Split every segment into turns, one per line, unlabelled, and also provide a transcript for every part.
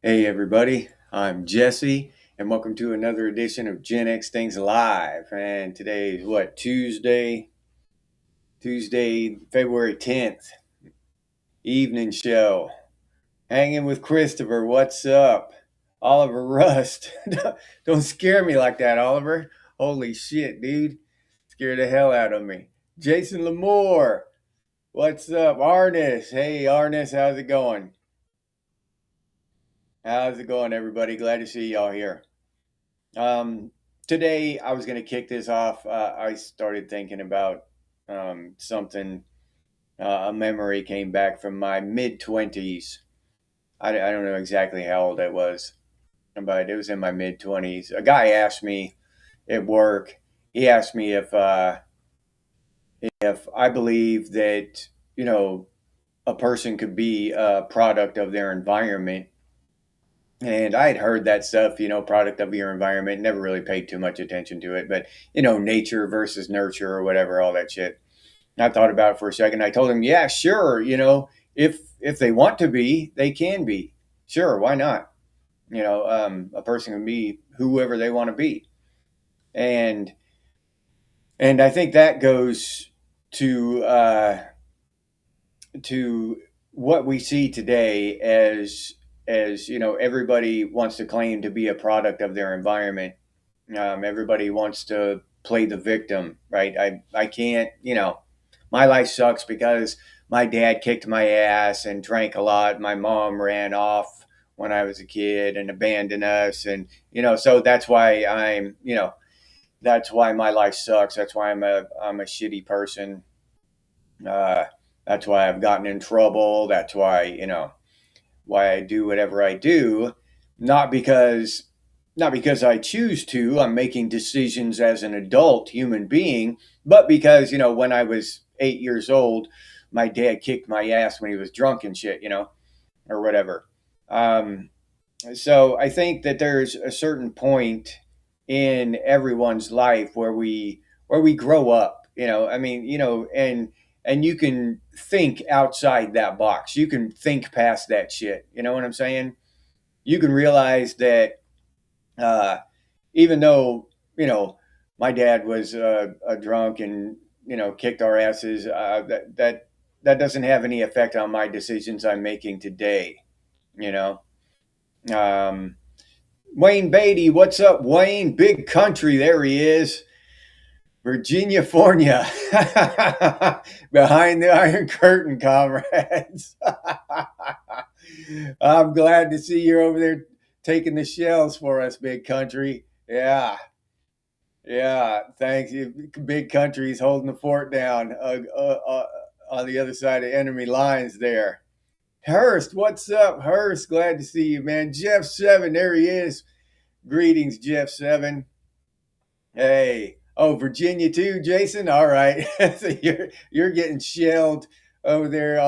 Hey everybody, I'm Jesse, and welcome to another edition of Gen X Things Live. And today is what, Tuesday, February 10th, evening show. Hanging with Christopher, what's up? Oliver Rust, don't scare me like that, Oliver. Holy shit, dude. Scared the hell out of me. Jason Lamore, what's up? Arnis, hey Arnis, how's it going? How's it going, everybody? Glad to see y'all here. Today I was going to kick this off. I started thinking about something. A memory came back from my mid 20s. I don't know exactly how old I was, but it was in my mid 20s. A guy asked me at work, he asked me if I believe that, you know, a person could be a product of their environment. And I had heard that stuff, product of your environment, never really paid too much attention to it, but nature versus nurture or whatever, all that shit. And I thought about it for a second. I told him, yeah, sure, if they want to be, they can be. Sure, why not? A person can be whoever they want to be. And I think that goes to what we see today as everybody wants to claim to be a product of their environment. Everybody wants to play the victim, right? I can't, my life sucks because my dad kicked my ass and drank a lot. My mom ran off when I was a kid and abandoned us, and so that's why that's why my life sucks. That's why I'm a shitty person. Uh, that's why I've gotten in trouble. That's why why I do whatever I do, not because I choose to. I'm making decisions as an adult human being, but because when I was 8 years old, my dad kicked my ass when he was drunk and shit, or whatever. Um, so I think that there's a certain point in everyone's life where we grow up. I mean, and you can think outside that box. You can think past that shit. You know what I'm saying? You can realize that uh, even though my dad was a drunk and kicked our asses, that doesn't have any effect on my decisions I'm making today. You know, um, Wayne Beatty, what's up, Wayne? Big country, there he is. Virginia, Fornia, behind the Iron Curtain, comrades. I'm glad to see you over there taking the shells for us, big country. Yeah, yeah. Thanks, big country's holding the fort down on the other side of enemy lines there. Hurst, what's up, Hurst? Glad to see you, man. Jeff Seven, there he is. Greetings, Jeff Seven. Hey, oh, Virginia too, Jason. All right, so you're getting shelled over there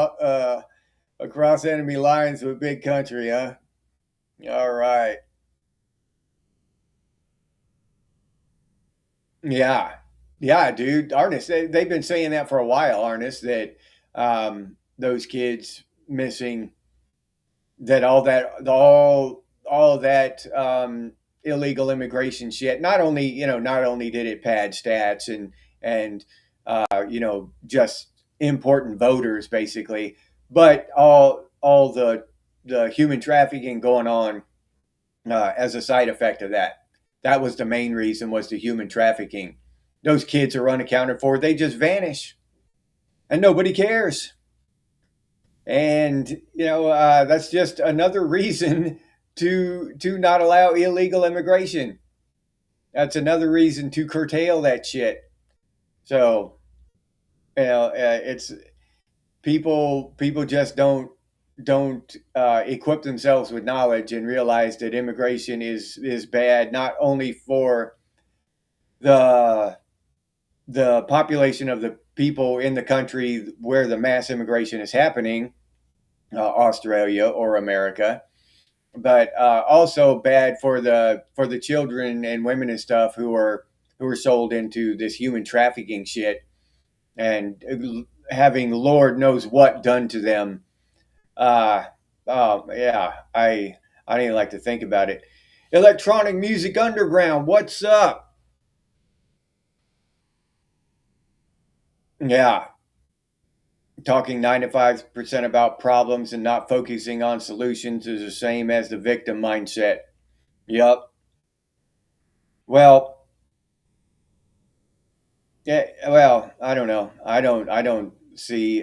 across enemy lines with big country, huh? All right. Yeah, yeah, dude. Artists, they've been saying that for a while. Artists that those kids missing that all that illegal immigration shit. Not only did it pad stats and just important voters basically, but all the human trafficking going on as a side effect of that. That was the main reason, was the human trafficking. Those kids are unaccounted for. They just vanish and nobody cares. And that's just another reason to not allow illegal immigration. That's another reason to curtail that shit. So it's people just don't equip themselves with knowledge and realize that immigration is bad, not only for the population of the people in the country where the mass immigration is happening, Australia or America, but also bad for the children and women and stuff who are sold into this human trafficking shit and having Lord knows what done to them. Uh, oh yeah, I don't even like to think about it. Electronic Music Underground, what's up? Yeah, talking 95% about problems and not focusing on solutions is the same as the victim mindset. Yep. Well, yeah. Well, I don't know. I don't see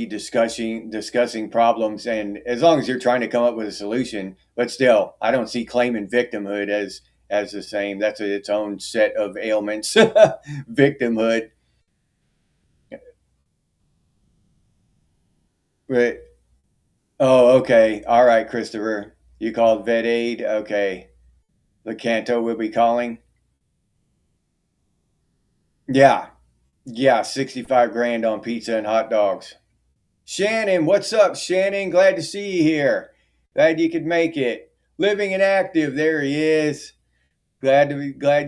discussing problems, and as long as you're trying to come up with a solution, but still, I don't see claiming victimhood as the same. That's its own set of ailments. Victimhood. Right. Oh, okay. All right, Christopher. You called vet aid. Okay. The Canto will be calling. Yeah. Yeah. 65 grand on pizza and hot dogs. Shannon, what's up, Shannon? Glad to see you here. Glad you could make it. Living and active. There he is. Glad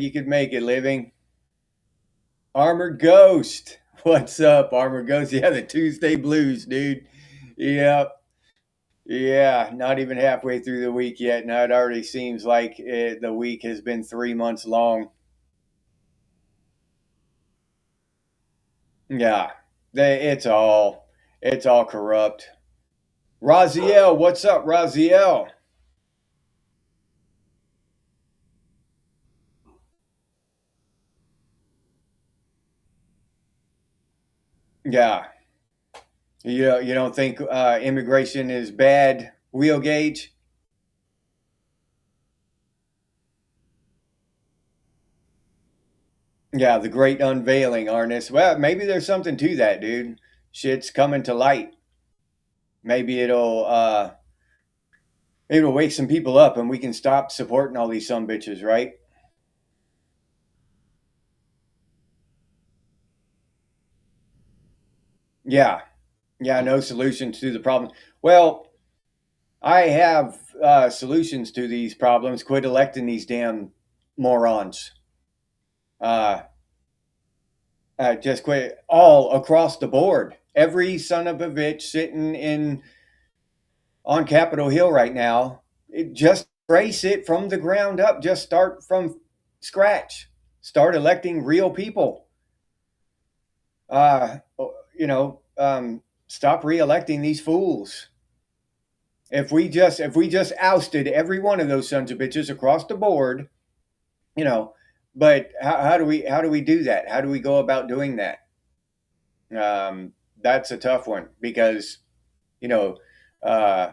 you could make it, Living. Armored Ghost. What's up, Armored Ghost? Yeah, the Tuesday blues, dude. Yep. Yeah, not even halfway through the week yet. Now it already seems like the week has been 3 months long. Yeah, it's all corrupt. Raziel, what's up, Raziel? Yeah, you don't think immigration is bad, Wheel Gauge? Yeah, the great unveiling, Arnis. Well, maybe there's something to that, dude. Shit's coming to light. Maybe it'll wake some people up, and we can stop supporting all these some bitches, right? Yeah, yeah. No solutions to the problem. Well, I have solutions to these problems. Quit electing these damn morons. Uh, just quit all across the board. Every son of a bitch sitting in on Capitol Hill right now. Just trace it from the ground up. Just start from scratch. Start electing real people. Uh, stop re-electing these fools. If we just ousted every one of those sons of bitches across the board, you know, but how do we do that? How do we go about doing that? That's a tough one because you know, uh,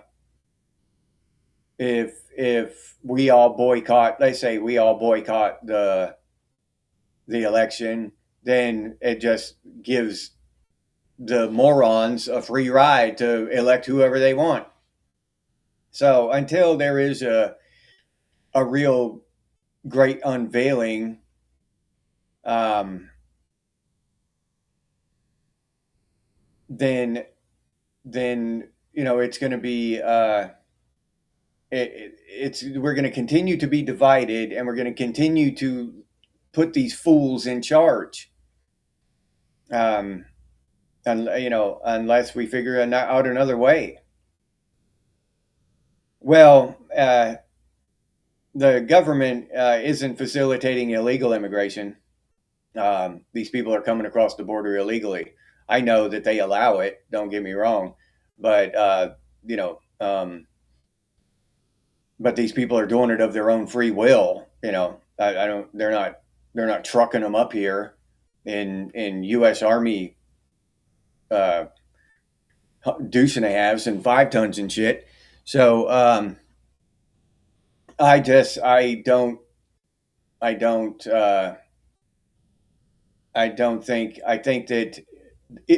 if we all boycott, let's say we all boycott the election, then it just gives the morons a free ride to elect whoever they want. So until there is a real great unveiling, um, then it's going to be it's we're going to continue to be divided, and we're going to continue to put these fools in charge. Um, and unless we figure out another way. Well, the government isn't facilitating illegal immigration. These people are coming across the border illegally. I know that they allow it. Don't get me wrong, but you know, but these people are doing it of their own free will. I don't. They're not trucking them up here in U.S. Army uh, douche and a halves and 5 tons and shit. So I just I don't I don't think I think that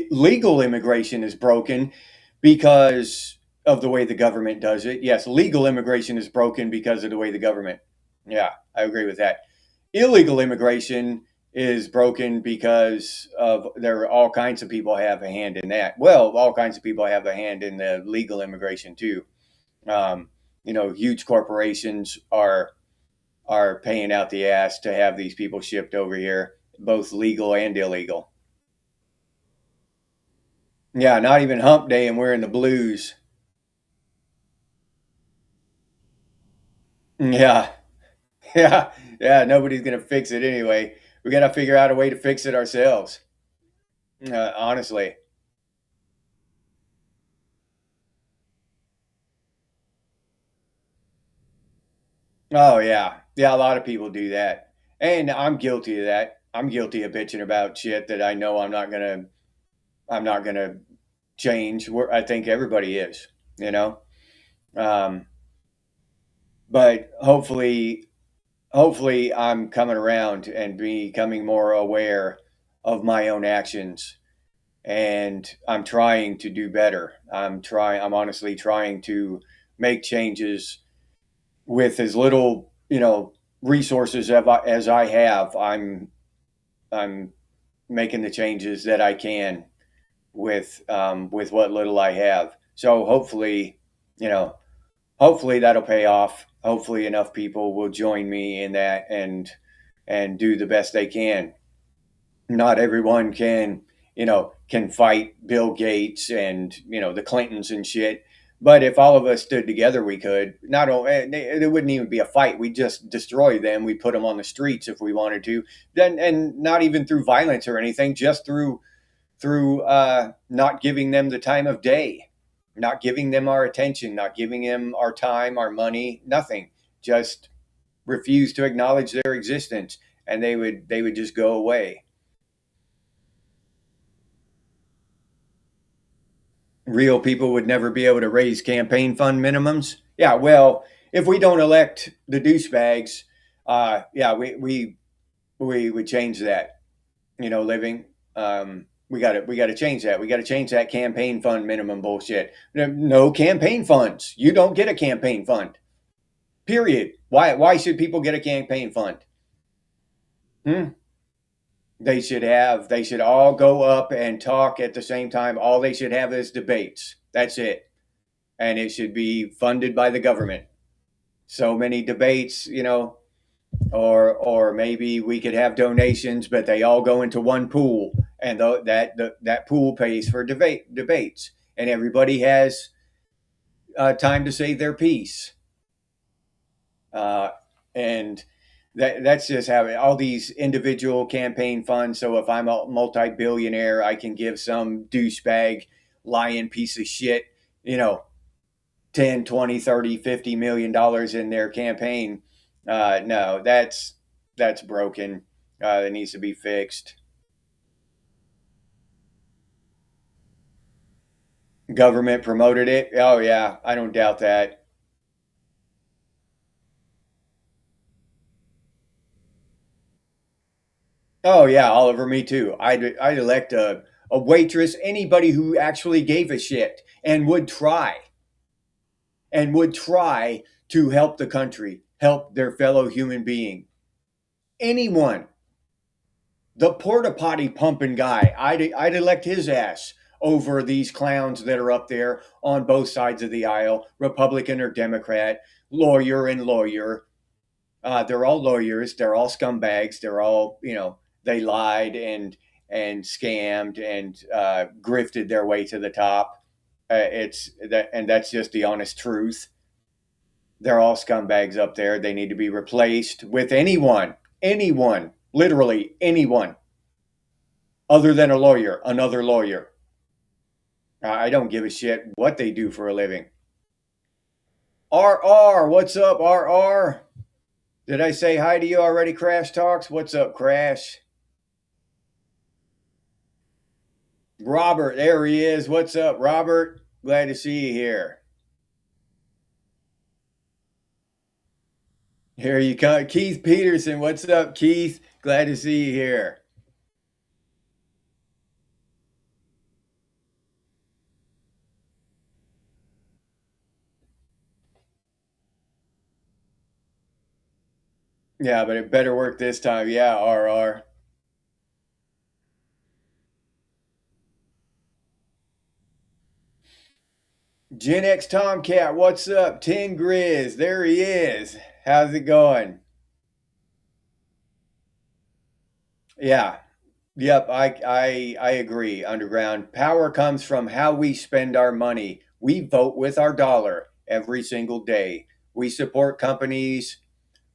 legal immigration is broken because of the way the government does it. Yes, legal immigration is broken because of the way the government. Yeah, I agree with that. Illegal immigration is broken because of there are all kinds of people have a hand in that. Well, all kinds of people have a hand in the legal immigration too. Um, huge corporations are paying out the ass to have these people shipped over here, both legal and illegal. Yeah, not even hump day and we're in the blues. Yeah. Yeah. Yeah. Nobody's going to fix it anyway. We got to figure out a way to fix it ourselves. Honestly. Oh, yeah. Yeah. A lot of people do that. And I'm guilty of that. I'm guilty of bitching about shit that I know I'm not going to change. I think everybody is, you know? Um, but hopefully I'm coming around and becoming more aware of my own actions, and I'm trying to do better. I'm honestly trying to make changes with as little, resources as I have. I'm making the changes that I can with what little I have. So you know, hopefully that'll pay off. Hopefully enough people will join me in that and do the best they can. Not everyone can fight Bill Gates and the Clintons and shit. But if all of us stood together, we could. Not only there wouldn't even be a fight. We just destroy them. We put them on the streets if we wanted to. Then and not even through violence or anything, just through not giving them the time of day, not giving them our attention, not giving them our time, our money, nothing. Just refuse to acknowledge their existence, and they would just go away. Real people would never be able to raise campaign fund minimums. Yeah, well, if we don't elect the douchebags, yeah, we would change that. Living. We got to change that. We got to change that campaign fund minimum bullshit. No campaign funds. You don't get a campaign fund. Period. Why should people get a campaign fund? Hmm? They should all go up and talk at the same time. All they should have is debates. That's it. And it should be funded by the government. So many debates, or maybe we could have donations, but they all go into one pool, and that pool pays for debates, and everybody has time to say their piece. Uh, and that's just how all these individual campaign funds. So if I'm a multi-billionaire, I can give some douchebag lying piece of shit, you know, 10, 20, 30, $50 million in their campaign. No, that's broken. It needs to be fixed. Government promoted it. Oh yeah, I don't doubt that. Oh yeah, Oliver, me too. I'd elect a waitress, anybody who actually gave a shit and would try to help the country, help their fellow human being. Anyone. The porta potty pumping guy, I'd elect his ass over these clowns that are up there on both sides of the aisle, Republican or Democrat, lawyer and lawyer. They're all lawyers. They're all scumbags. They're all, they lied and scammed and grifted their way to the top. And that's just the honest truth. They're all scumbags up there. They need to be replaced with anyone, literally anyone, other than a lawyer, another lawyer. I don't give a shit what they do for a living. RR, what's up, RR? Did I say hi to you already, Crash Talks? What's up, Crash? Robert, there he is. What's up, Robert? Glad to see you here. Here you come. Keith Peterson, what's up, Keith? Glad to see you here. Yeah, but it better work this time. Yeah, RR. Genex Tomcat, what's up? 10 Grizz, there he is. How's it going? Yeah, yep, I agree. Underground power comes from how we spend our money. We vote with our dollar every single day. We support companies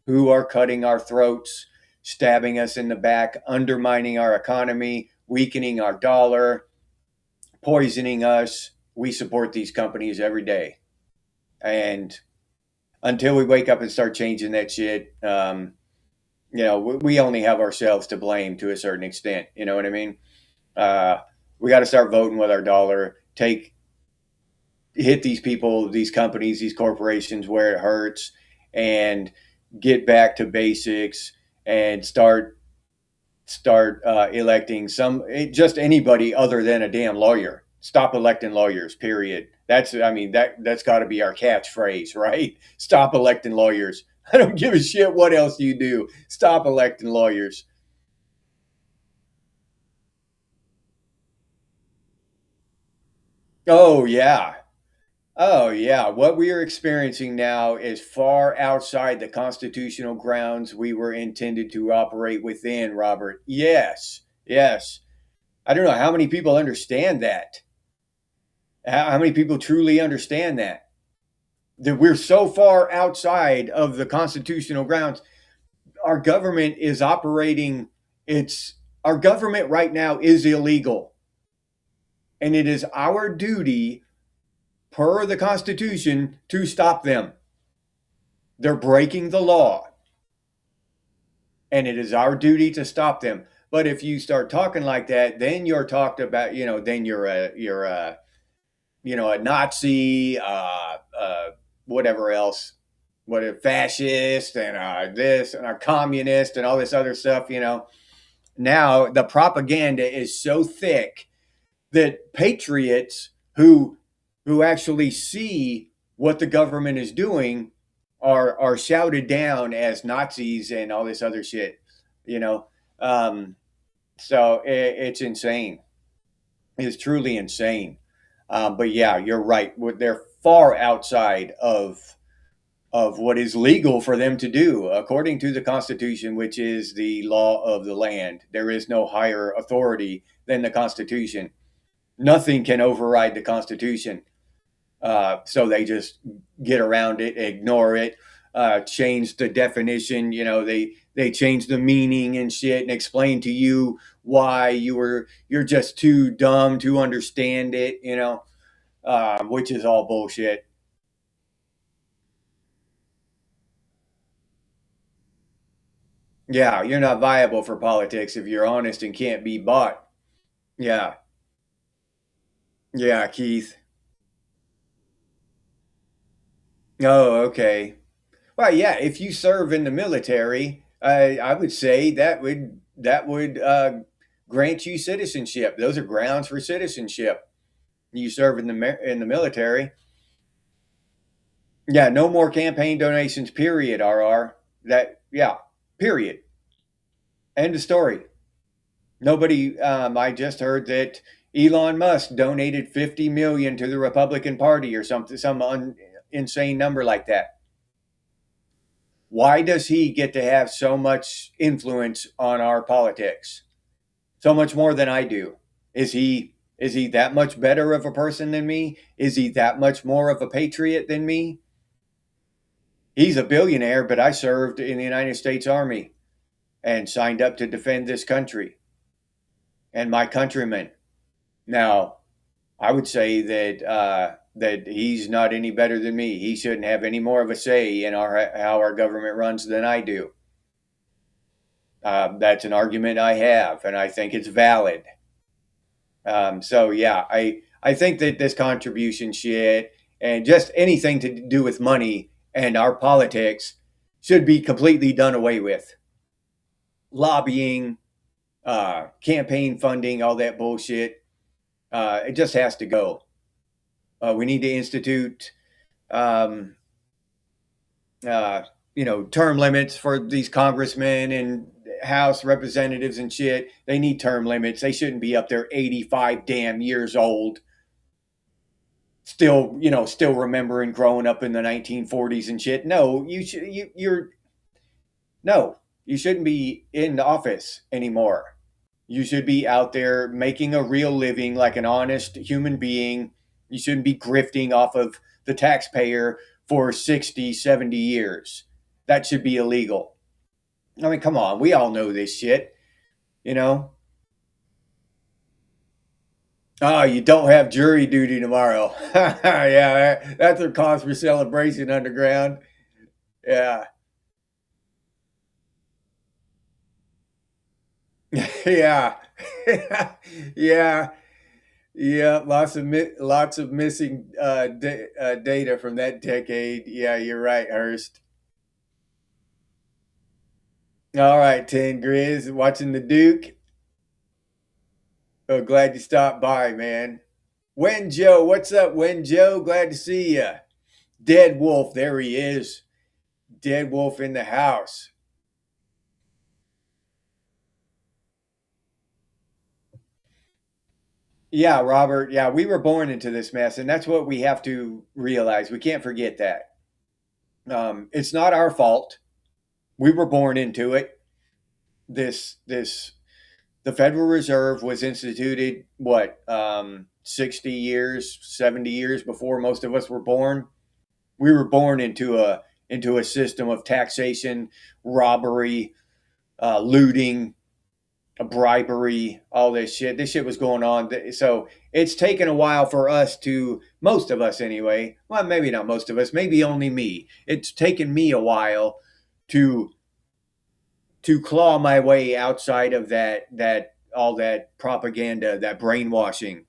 who are cutting our throats, stabbing us in the back, undermining our economy, weakening our dollar, poisoning us. We support these companies every day. And until we wake up and start changing that shit, we only have ourselves to blame to a certain extent. You know what I mean? Uh, we got to start voting with our dollar. Hit these people, these companies, these corporations where it hurts, and get back to basics and start electing just anybody other than a damn lawyer. Stop electing lawyers. Period. That's got to be our catchphrase, right? Stop electing lawyers. I don't give a shit what else you do. Stop electing lawyers. Oh yeah. Oh yeah. What we are experiencing now is far outside the constitutional grounds we were intended to operate within, Robert. Yes. Yes. I don't know how many people understand that. How many people truly understand that we're so far outside of the constitutional grounds. Our government is operating. It's Our government right now is illegal, and it is our duty, per the Constitution, to stop them. They're breaking the law, and it is our duty to stop them. But if you start talking like that, then you're talked about. Then you're a Nazi, whatever else, what a fascist, and this and a communist, and all this other stuff. Now the propaganda is so thick that patriots who actually see what the government is doing are shouted down as Nazis and all this other shit. You know, um, so it's insane. It's truly insane. But yeah, you're right. They're far outside of what is legal for them to do according to the Constitution, which is the law of the land. There is no higher authority than the Constitution. Nothing can override the Constitution. So they just get around it, ignore it, change the definition. They change the meaning and shit, and explain to you why you're just too dumb to understand it. Which is all bullshit. Yeah, you're not viable for politics if you're honest and can't be bought. Yeah, yeah, Keith. Oh, okay. Well, yeah, if you serve in the military, I would say that would grant you citizenship. Those are grounds for citizenship. You serve in the military. Yeah, no more campaign donations. Period. RR. Yeah. Period. End of story. Nobody. I just heard that Elon Musk donated 50 million to the Republican Party or something, insane number like that. Why does he get to have so much influence on our politics? So much more than I do. Is he that much better of a person than me? Is he that much more of a patriot than me? He's a billionaire, but I served in the United States Army and signed up to defend this country and my countrymen. Now, I would say that he's not any better than me. He shouldn't have any more of a say in how our government runs than I do. That's an argument I have, and I think it's valid. So yeah, I think that this contribution shit and just anything to do with money and our politics should be completely done away with. Lobbying, campaign funding, all that bullshit. It just has to go. We need to institute, um, term limits for these congressmen and House representatives and shit. They need term limits. They shouldn't be up there 85 damn years old, still remembering growing up in the 1940s and shit. No, you're no, you shouldn't be in office anymore. You should be out there making a real living like an honest human being. You shouldn't be grifting off of the taxpayer for 60, 70 years. That should be illegal. I mean, come on, we all know this shit, you know? Oh, you don't have jury duty tomorrow. Yeah, that's a cause for celebration, underground. Yeah. Yeah. Yeah. Yeah, lots of missing data from that decade. Yeah, you're right, Hurst. All right, Ten Grizz, watching the Duke. Oh, glad you stopped by, man. Wen Joe, what's up, Wen Joe? Glad to see you. Dead Wolf, there he is. Dead Wolf in the house. Yeah, Robert. Yeah, we were born into this mess, and that's what we have to realize. We can't forget that. It's not our fault. We were born into it. This the Federal Reserve was instituted what 60 years, 70 years before most of us were born. We were born into a system of taxation, robbery, looting, bribery, all this shit. This shit was going on. So it's taken a while for us to, most of us anyway, well, maybe not most of us, maybe only me. It's taken me a while to claw my way outside of that all that propaganda, that brainwashing,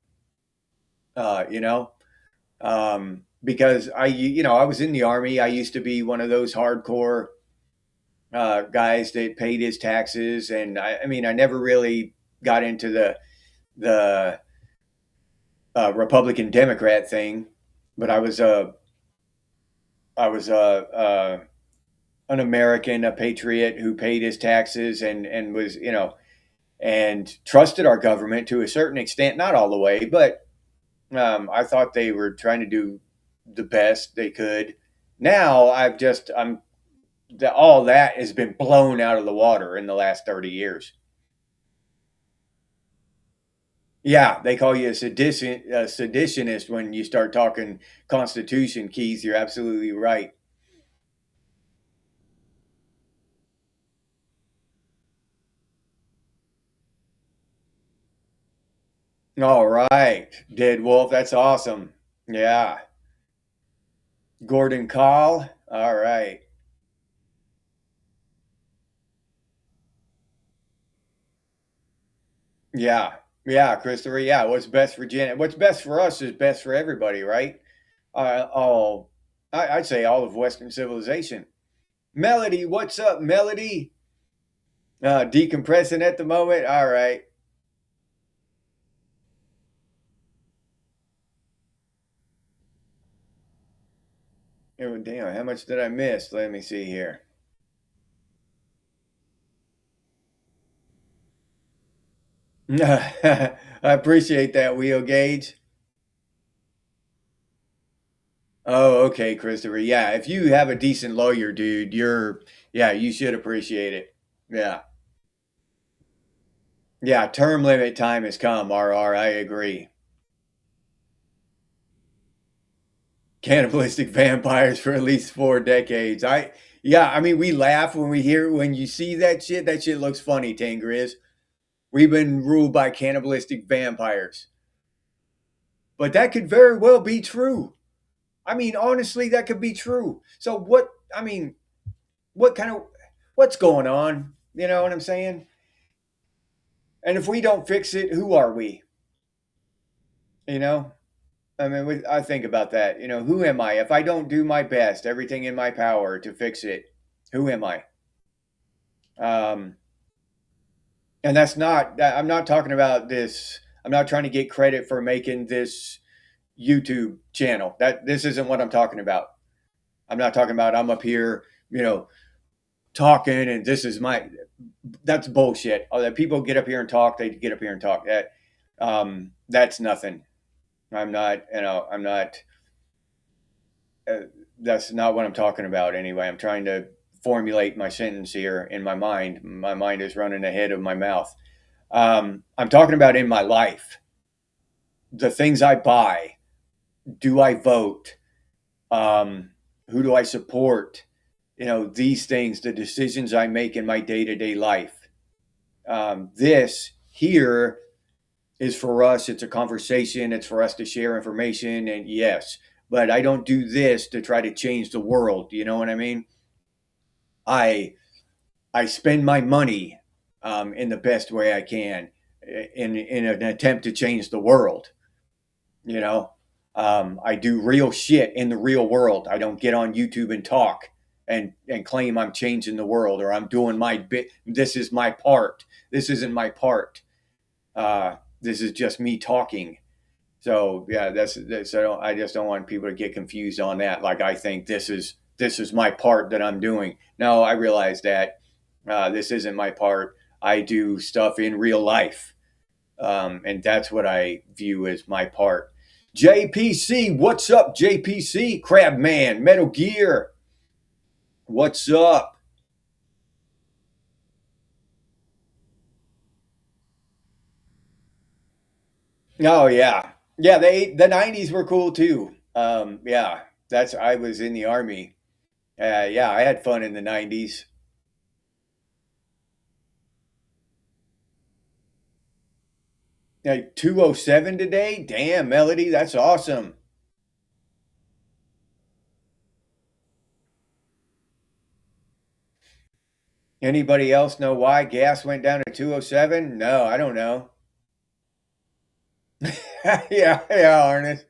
you know, because I was in the army. I used to be one of those hardcore guys that paid his taxes, and I mean, I never really got into the Republican Democrat thing, but I was an American, a patriot who paid his taxes and was and trusted our government to a certain extent, not all the way, but I thought they were trying to do the best they could. Now all that has been blown out of the water in the last 30 years. Yeah, they call you a seditionist when you start talking Constitution, Keys. You're absolutely right. All right, Dead Wolf. That's awesome. Yeah. Gordon Call. All right. Yeah. Yeah, Christopher. Yeah. What's best for us is best for everybody, right? All I'd say all of Western civilization. Melody, what's up, Melody? Decompressing at the moment. All right. Oh, damn, how much did I miss? Let me see here. I appreciate that, Wheel Gauge. Oh, okay, Christopher. Yeah, if you have a decent lawyer, dude, yeah, you should appreciate it. Yeah. Yeah, term limit time has come, RR. I agree. Cannibalistic vampires for at least 4 decades. Yeah, I mean, we laugh when you see that shit. That shit looks funny, Tangriz. We've been ruled by cannibalistic vampires. But that could very well be true. I mean, honestly, that could be true. So I mean, what kind of, what's going on? You know what I'm saying? And if we don't fix it, who are we? You know? I mean, I think about that. Who am I? If I don't do my best, everything in my power to fix it, who am I? Um, and I'm not talking about this. I'm not trying to get credit for making this YouTube channel. This isn't what I'm talking about. I'm not talking about I'm up here, talking and this is that's bullshit. Oh, that people get up here and talk, they get up here and talk. That's nothing. I'm not, uh, that's not what I'm talking about anyway. I'm trying to formulate my sentence here in my mind. My mind is running ahead of my mouth. I'm talking about in my life, the things I buy. Do I vote? Um, Who do I support? These things, the decisions I make in my day-to-day life. This here is for us. It's a conversation. It's for us to share information. And yes, but I don't do this to try to change the world. You know what I mean? I I spend my money in the best way I can in an attempt to change the world. You know, I do real shit in the real world. I don't get on YouTube and talk and claim I'm changing the world or I'm doing my bit. This is my part. This isn't my part. This is just me talking. So yeah, that's I just don't want people to get confused on that. Like I think this is my part that I'm doing. No, I realize that this isn't my part. I do stuff in real life, and that's what I view as my part. JPC, what's up, JPC? Crabman, Metal Gear, what's up? Oh yeah, yeah. The '90s were cool too. Yeah, that's I was in the army. Yeah, I had fun in the '90s. Like 207 today? Damn, Melody, that's awesome. Anybody else know why gas went down to 207? No, I don't know. Yeah, yeah, Arnest.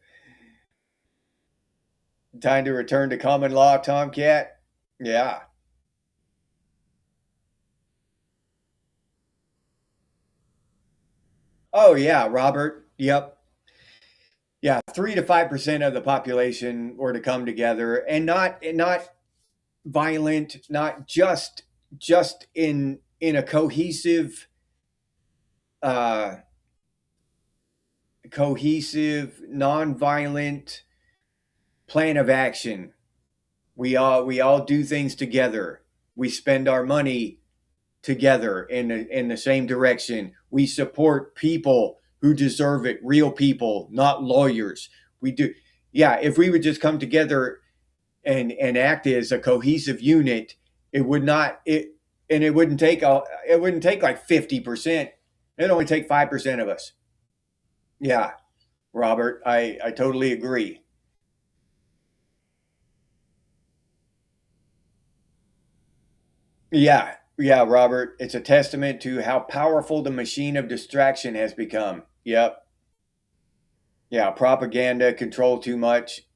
Time to return to common law, Tomcat. Yeah. Oh, yeah, Robert. Yep. Yeah, 3 to 5% of the population were to come together and not violent, not just in a uh cohesive, non-violent plan of action. We all do things together. We spend our money together in the same direction. We support people who deserve it, real people, not lawyers. We do. Yeah, if we would just come together and act as a cohesive unit, it would not it and it wouldn't take like 50%. It'd only take 5% of us. Yeah, Robert, I totally agree. Yeah, yeah, Robert. It's a testament to how powerful the machine of distraction has become. Yep. Yeah, propaganda, control too much.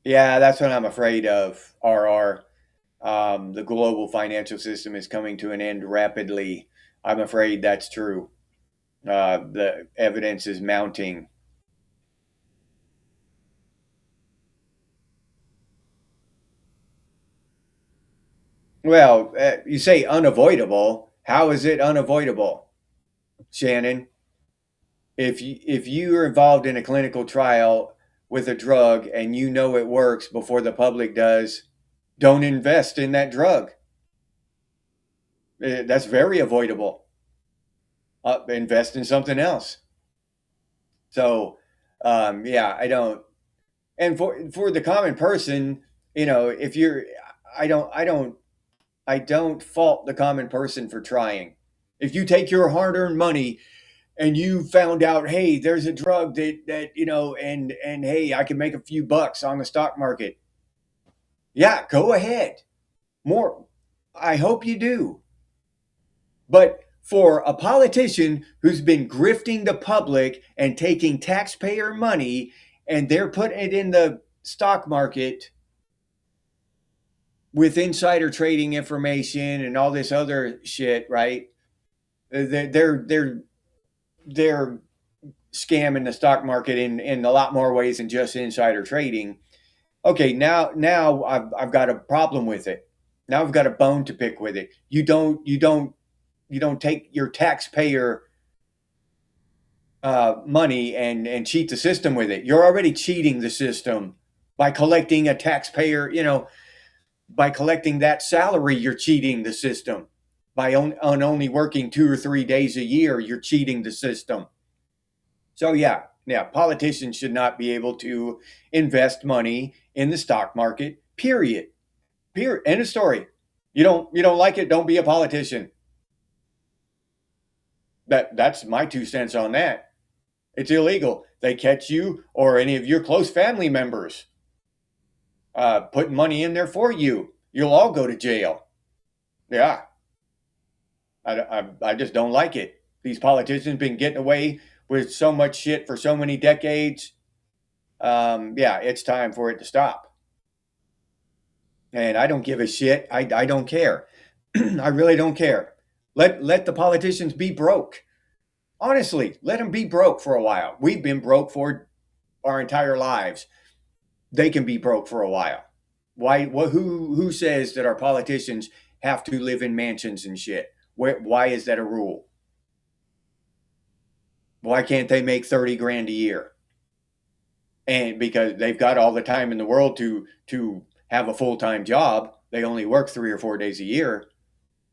Yeah, that's what I'm afraid of, RR. The global financial system is coming to an end rapidly. I'm afraid that's true. The evidence is mounting. Well, you say unavoidable. How is it unavoidable, Shannon? If you are involved in a clinical trial with a drug and you know it works before the public does, don't invest in that drug. That's very avoidable. Invest in something else. So, yeah, I don't. And for the common person, if you're, I don't fault the common person for trying. If you take your hard-earned money and you found out, hey, there's a drug that and hey, I can make a few bucks on the stock market. Yeah, go ahead. More. I hope you do. But for a politician who's been grifting the public and taking taxpayer money and they're putting it in the stock market with insider trading information and all this other shit, right? They're scamming the stock market in a lot more ways than just insider trading. Okay, now I've got a problem with it. Now I've got a bone to pick with it. You don't take your taxpayer money and cheat the system with it. You're already cheating the system by collecting a taxpayer. By collecting that salary, you're cheating the system. By on only working 2 or 3 days a year, you're cheating the system. So yeah, Yeah, politicians should not be able to invest money in the stock market. Period. Period. End of story. You don't like it, don't be a politician. That's my 2 cents on that. It's illegal. They catch you or any of your close family members putting money in there for you. You'll all go to jail. Yeah, I just don't like it. These politicians been getting away with so much shit for so many decades. Yeah, it's time for it to stop. And I don't give a shit. I don't care. I really don't care. Let the politicians be broke. Honestly, let them be broke for a while. We've been broke for our entire lives. They can be broke for a while. Why? Who says that our politicians have to live in mansions and shit? Why is that a rule? Why can't they make 30 grand a year? And because they've got all the time in the world to have a full-time job, they only work 3 or 4 days a year.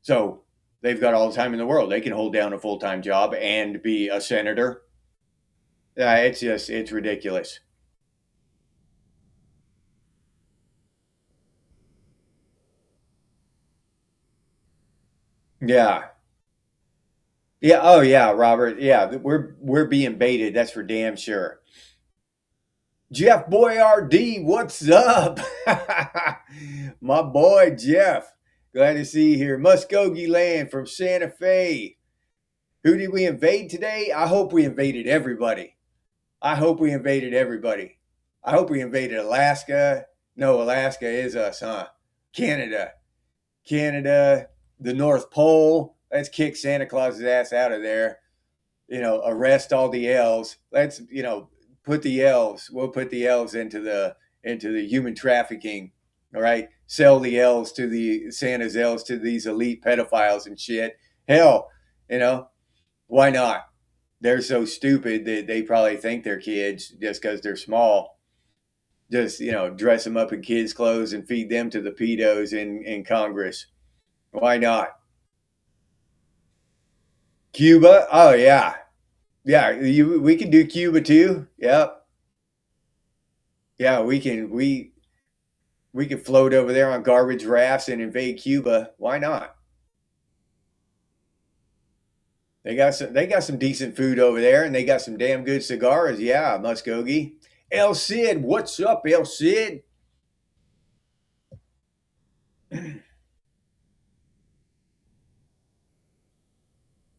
So they've got all the time in the world. They can hold down a full-time job and be a senator. It's ridiculous. Yeah. Yeah. Oh yeah, Robert. Yeah, we're being baited. That's for damn sure. Jeff Boyardee, what's up? My boy Jeff. Glad to see you here. Muskogee Land from Santa Fe. Who did we invade today? I hope we invaded everybody. I hope we invaded everybody. I hope we invaded Alaska. No, Alaska is us, huh? Canada. Canada, the North Pole. Let's kick Santa Claus's ass out of there. Arrest all the elves. Let's, put the elves. We'll put the elves into the human trafficking. All right, sell the elves to the Santa's elves to these elite pedophiles and shit. Hell, you know, why not? They're so stupid that they probably think they're kids just because they're small. Just dress them up in kids' clothes and feed them to the pedos in Congress. Why not? Cuba? Oh yeah, yeah. We can do Cuba too. Yep. Yeah, we can float over there on garbage rafts and invade Cuba. Why not? They got some decent food over there, and they got some damn good cigars. Yeah, Muskogee. El Cid, what's up, El Cid?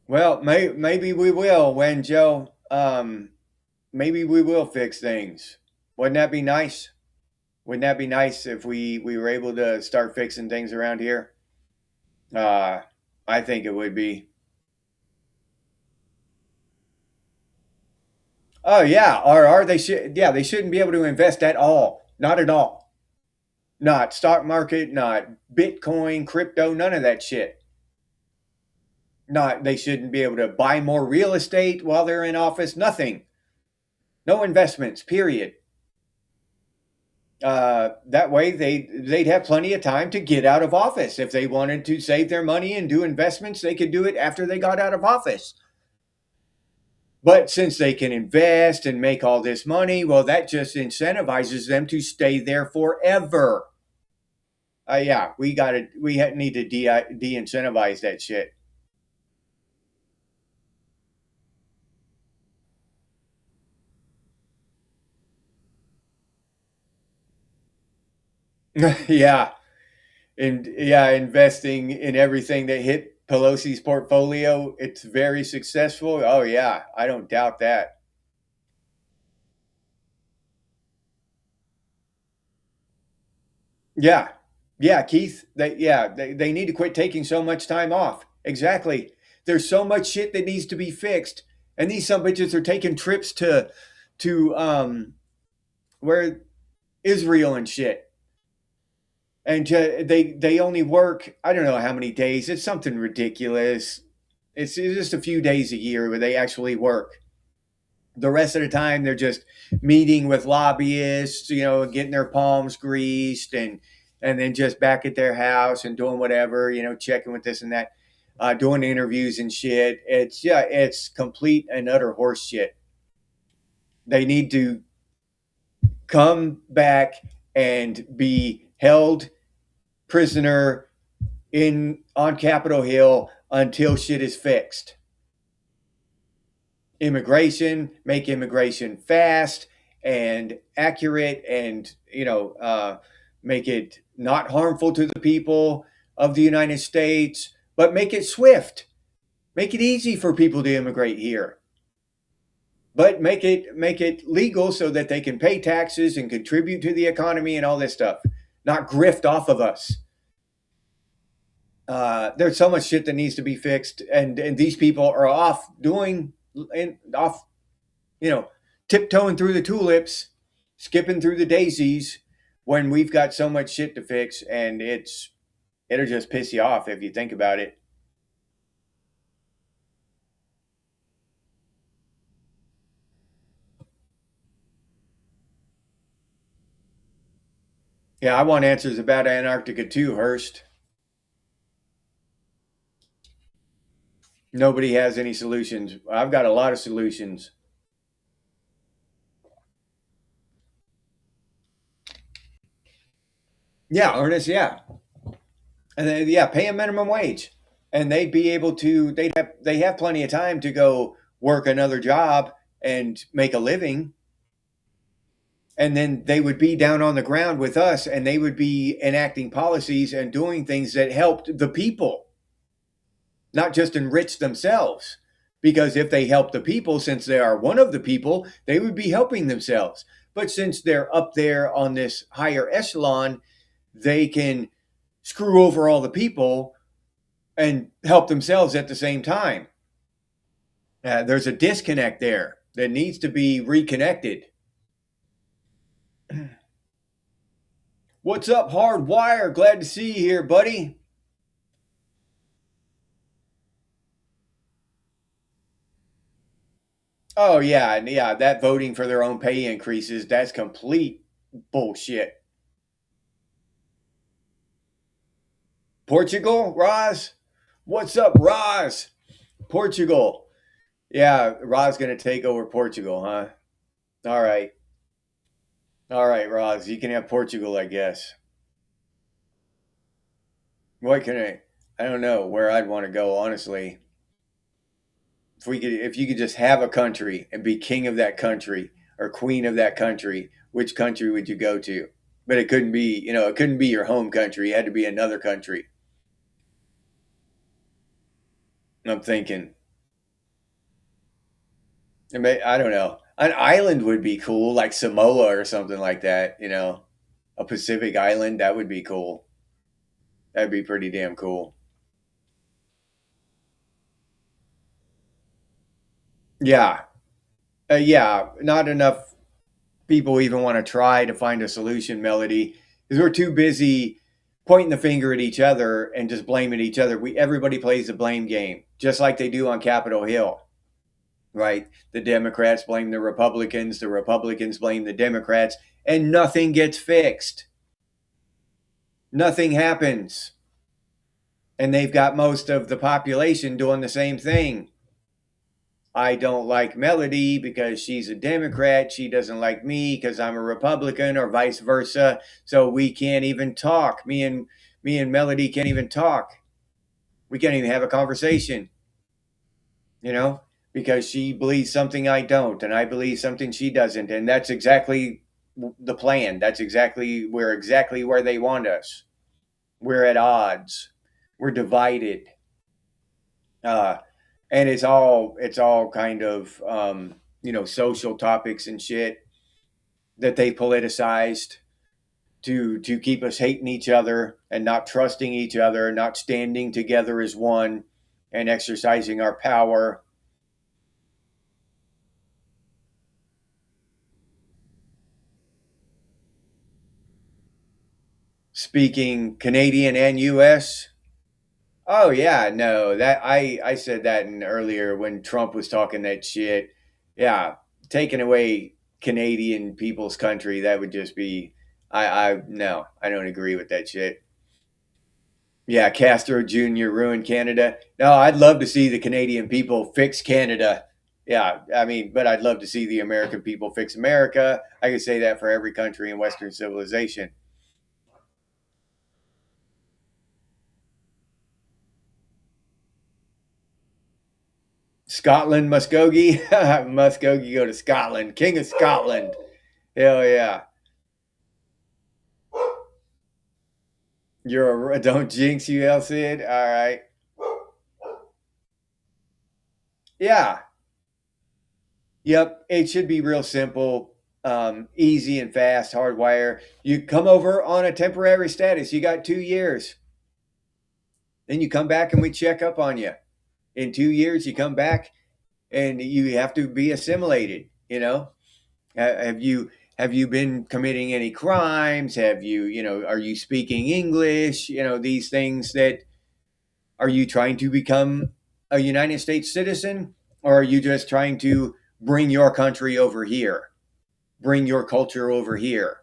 Well, maybe we will when Joe. Maybe we will fix things. Wouldn't that be nice? Wouldn't that be nice if we were able to start fixing things around here? Uh, I think it would be. Oh yeah, or they should. Yeah, they shouldn't be able to invest at all. Not at all. Not stock market, not Bitcoin, crypto, none of that shit. Not they shouldn't be able to buy more real estate while they're in office. Nothing. No investments. Period. That way they'd have plenty of time to get out of office. If they wanted to save their money and do investments, they could do it after they got out of office. But since they can invest and make all this money, well, that just incentivizes them to stay there forever. Yeah, we need to de-incentivize that shit. Yeah, and yeah, investing in everything that hit Pelosi's portfolio, it's very successful. Oh yeah, I don't doubt that. Yeah, yeah, Keith. They need to quit taking so much time off. Exactly. There's so much shit that needs to be fixed, and these some bitches are taking trips to where Israel and shit, and they only work I don't know how many days. It's something ridiculous. It's just a few days a year where they actually work. The rest of the time they're just meeting with lobbyists, getting their palms greased and then just back at their house and doing whatever, checking with this and that, doing interviews and shit. It's complete and utter horse shit. They need to come back and be held prisoner on Capitol Hill until shit is fixed. Immigration, make immigration fast and accurate, and make it not harmful to the people of the United States, but make it swift. Make it easy for people to immigrate here, but make it legal so that they can pay taxes and contribute to the economy and all this stuff, not grift off of us. There's so much shit that needs to be fixed, and these people are off doing and off, tiptoeing through the tulips, skipping through the daisies, when we've got so much shit to fix, and it'll just piss you off if you think about it. Yeah, I want answers about Antarctica too, Hurst. Nobody has any solutions. I've got a lot of solutions. Yeah, Ernest, yeah. And then, yeah, pay a minimum wage. And they'd be able to they have plenty of time to go work another job and make a living. And then they would be down on the ground with us, and they would be enacting policies and doing things that helped the people, not just enrich themselves. Because if they help the people, since they are one of the people, they would be helping themselves. But since they're up there on this higher echelon, they can screw over all the people and help themselves at the same time. There's a disconnect there that needs to be reconnected. What's up, Hardwire? Glad to see you here, buddy. Oh, yeah, yeah, that voting for their own pay increases, that's complete bullshit. Portugal, Roz? What's up, Roz? Portugal. Yeah, Roz going to take over Portugal, huh? All right. All right, Roz, you can have Portugal, I guess. What can I don't know where I'd want to go, honestly. If you could just have a country and be king of that country or queen of that country, which country would you go to? But it couldn't be, it couldn't be your home country. It had to be another country. I'm thinking, I don't know. An island would be cool, like Samoa or something like that, a Pacific island, that would be cool. That'd be pretty damn cool. Yeah. Yeah, not enough people even want to try to find a solution, Melody, because we're too busy pointing the finger at each other and just blaming each other. Everybody plays the blame game, just like they do on Capitol Hill, right? The Democrats blame the Republicans blame the Democrats, and nothing gets fixed. Nothing happens. And they've got most of the population doing the same thing. I don't like Melody because she's a Democrat. She doesn't like me because I'm a Republican, or vice versa. So we can't even talk. Me and Melody can't even talk. We can't even have a conversation, you know, because she believes something I don't, and I believe something she doesn't, and that's exactly the plan. That's exactly where they want us. We're at odds. We're divided. Uh, and it's all kind of social topics and shit that they politicized to keep us hating each other and not trusting each other, not standing together as one and exercising our power. Speaking Canadian and US. Oh yeah, no, that I said that in earlier when Trump was talking that shit. Yeah, taking away Canadian people's country, that would just be I no, I don't agree with that shit. Yeah, Castro Jr. ruined Canada. No, I'd love to see the Canadian people fix Canada. Yeah, I mean, but I'd love to see the American people fix America. I could say that for every country in Western civilization. Scotland, Muskogee, Muskogee, go to Scotland, King of Scotland. Hell yeah! You're a don't jinx you, El Cid. All right, yeah, yep. It should be real simple, easy and fast. Hardwire. You come over on a temporary status. You got 2 years. Then you come back and we check up on you. In 2 years, you come back and you have to be assimilated. Have you been committing any crimes? Are you speaking English? These things that are you trying to become a United States citizen, or are you just trying to bring your country over here, bring your culture over here?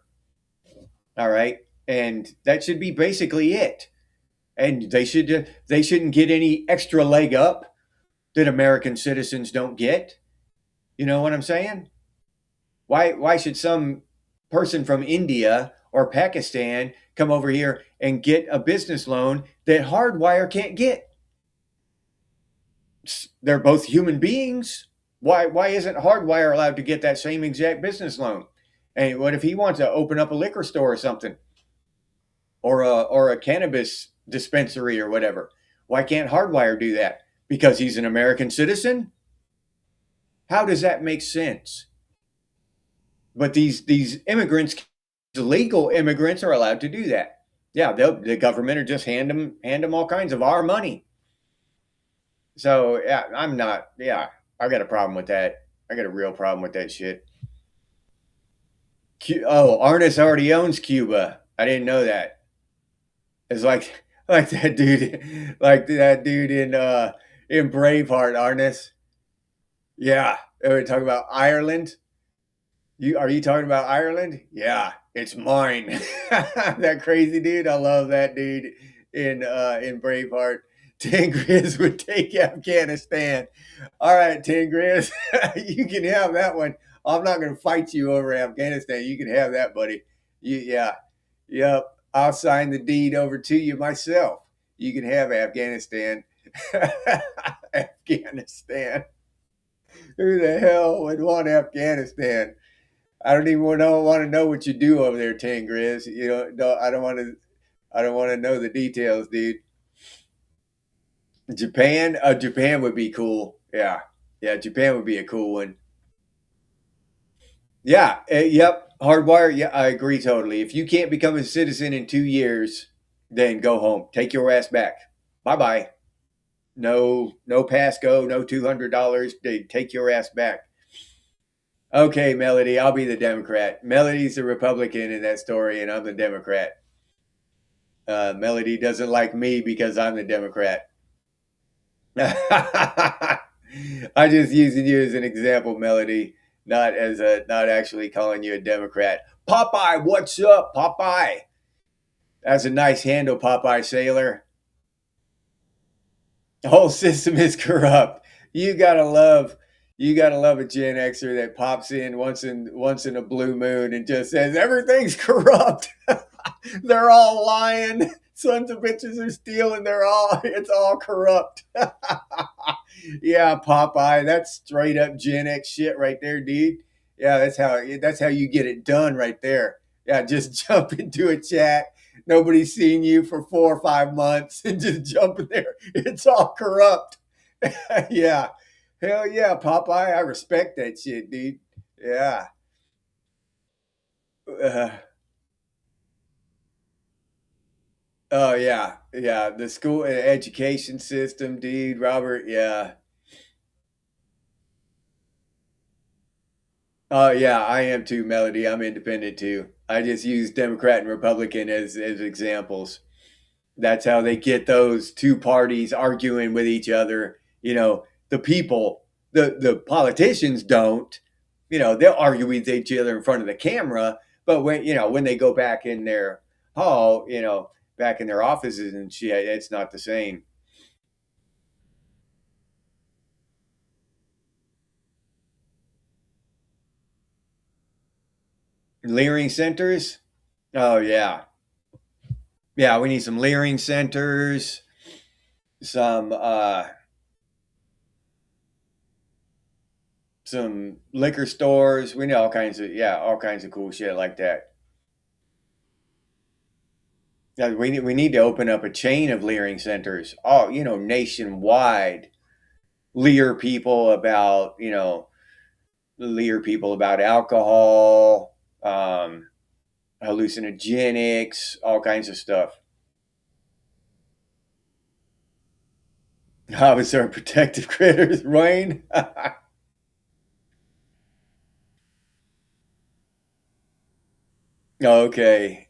All right, and that should be basically it. And they shouldn't get any extra leg up that American citizens don't get. You know what I'm saying? Why should some person from India or Pakistan come over here and get a business loan that Hardwire can't get? They're both human beings. Why isn't Hardwire allowed to get that same exact business loan? And what if he wants to open up a liquor store or something, or a cannabis dispensary or whatever? Why can't Hardwire do that? Because he's an American citizen? How does that make sense? But these immigrants, legal immigrants, are allowed to do that. Yeah, the government will just hand them all kinds of our money. So yeah, I'm not. Yeah, I got a problem with that. I got a real problem with that shit. Arnis already owns Cuba. I didn't know that. It's like that dude in Braveheart, Arnis. Yeah, we're talking about Ireland. Are you talking about Ireland? Yeah, it's mine. That crazy dude. I love that dude in Braveheart. Tigris would take Afghanistan. All right, Tigris, you can have that one. I'm not going to fight you over Afghanistan. You can have that, buddy. Yeah, yep. I'll sign the deed over to you myself. You can have Afghanistan. Afghanistan. Who the hell would want Afghanistan? I don't even want to know what you do over there, Tangriz. I don't want to. I don't want to know the details, dude. Japan, Japan would be cool. Yeah, yeah, Japan would be a cool one. Yeah, yep. Hardwire. Yeah, I agree totally. If you can't become a citizen in 2 years, then go home. Take your ass back. Bye bye. No, no Pasco. No $200. Take your ass back. Okay, Melody. I'll be the Democrat. Melody's the Republican in that story, and I'm the Democrat. Melody doesn't like me because I'm the Democrat. I just using you as an example, Melody, not actually calling you a Democrat. Popeye, what's up, Popeye? That's a nice handle, Popeye Sailor. The whole system is corrupt. You gotta love you gotta love a Gen Xer that pops in once in a blue moon and just says everything's corrupt. They're all lying. Sons of bitches are stealing. It's all corrupt. Yeah, Popeye, that's straight up Gen X shit right there, dude. Yeah, that's how you get it done right there. Yeah, just jump into a chat. Nobody's seen you for 4 or 5 months and just jump in there. It's all corrupt. Yeah. Hell yeah, Popeye. I respect that shit, dude. Yeah. Uh, oh yeah. Yeah. The school and education system, dude, Robert. Yeah. Oh yeah, I am too, Melody. I'm independent too. I just use Democrat and Republican as examples. That's how they get those two parties arguing with each other. The people, the politicians don't. They'll argue with each other in front of the camera, but when they go back in their hall, back in their offices and shit, it's not the same. Leering centers. Oh yeah, yeah. We need some leering centers. Some some liquor stores. We need all kinds of all kinds of cool shit like that. Yeah, we need to open up a chain of leering centers. Oh, nationwide. Leer people about alcohol, hallucinogenics, all kinds of stuff. How is our protective critters, Wayne? Okay,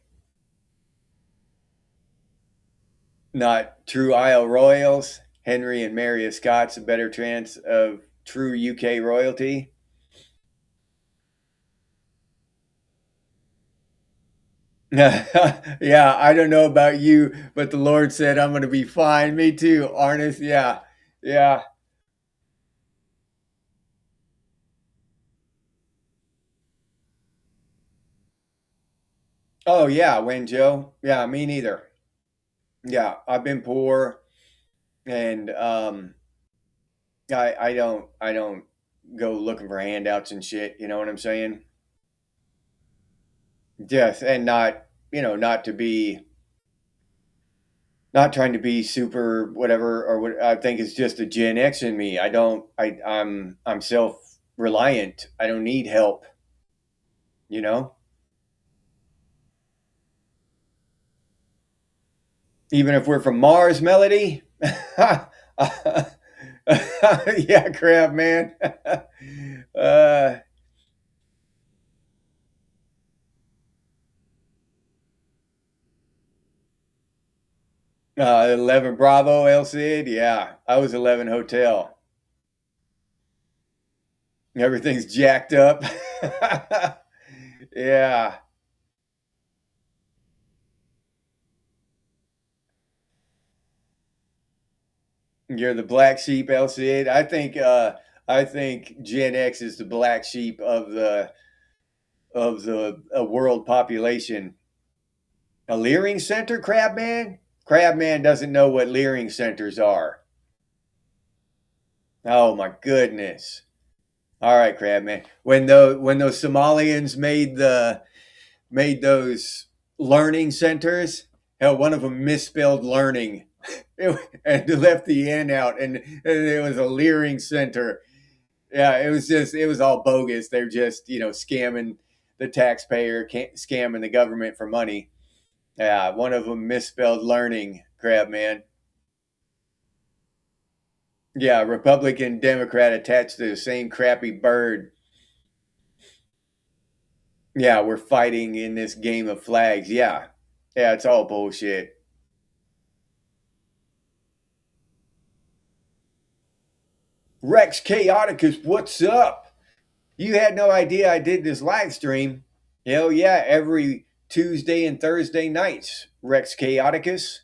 not true Isle royals. Henry and Mary of Scots, a better chance of true UK royalty. Yeah, I don't know about you, but the Lord said I'm going to be fine. Me too, Arnis. Yeah, yeah. Oh yeah, when Joe. Yeah, me neither. Yeah, I've been poor, and I don't go looking for handouts and shit. You know what I'm saying? Yes, and not trying to be super whatever or what I think it's just a Gen X in me. I don't I'm self reliant. I don't need help, you know? Even if we're from Mars, Melody. Yeah, crap, man. uh 11 Bravo, El Cid. Yeah, I was 11 Hotel. Everything's jacked up. Yeah, you're the black sheep, El Cid. I think Gen X is the black sheep of the world population. A leering center, Crabman? Crabman doesn't know what leering centers are. Oh my goodness. All right, Crabman. When those Somalians made those learning centers, hell, one of them misspelled learning and left the N out, and it was a leering center. Yeah, it was all bogus. They're just scamming the taxpayer, scamming the government for money. Yeah, one of them misspelled learning, crab man. Yeah, Republican Democrat attached to the same crappy bird. Yeah, we're fighting in this game of flags. Yeah, yeah, it's all bullshit. Rex Chaoticus, what's up? You had no idea I did this live stream. Hell yeah, every Tuesday and Thursday nights. Rex Chaoticus,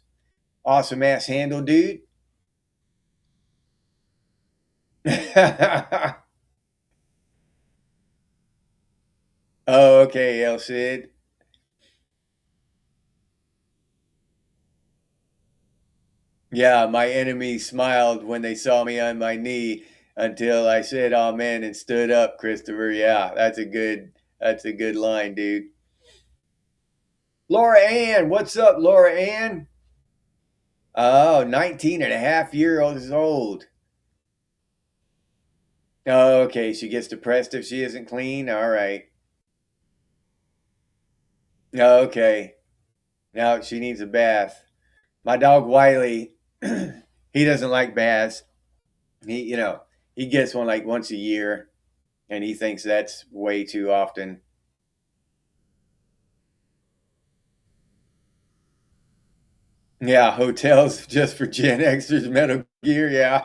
awesome ass handle, dude. Oh, okay, El Cid. Yeah, my enemies smiled when they saw me on my knee until I said amen and stood up, Christopher. Yeah, that's a good line, dude. Laura Ann, what's up, Laura Ann? Oh, 19 and a half year old. Oh, okay, she gets depressed if she isn't clean. All right. Okay. Now she needs a bath. My dog Wiley, he doesn't like baths. He gets one like once a year, and he thinks that's way too often. Yeah, hotels just for Gen Xers, Metal Gear. Yeah,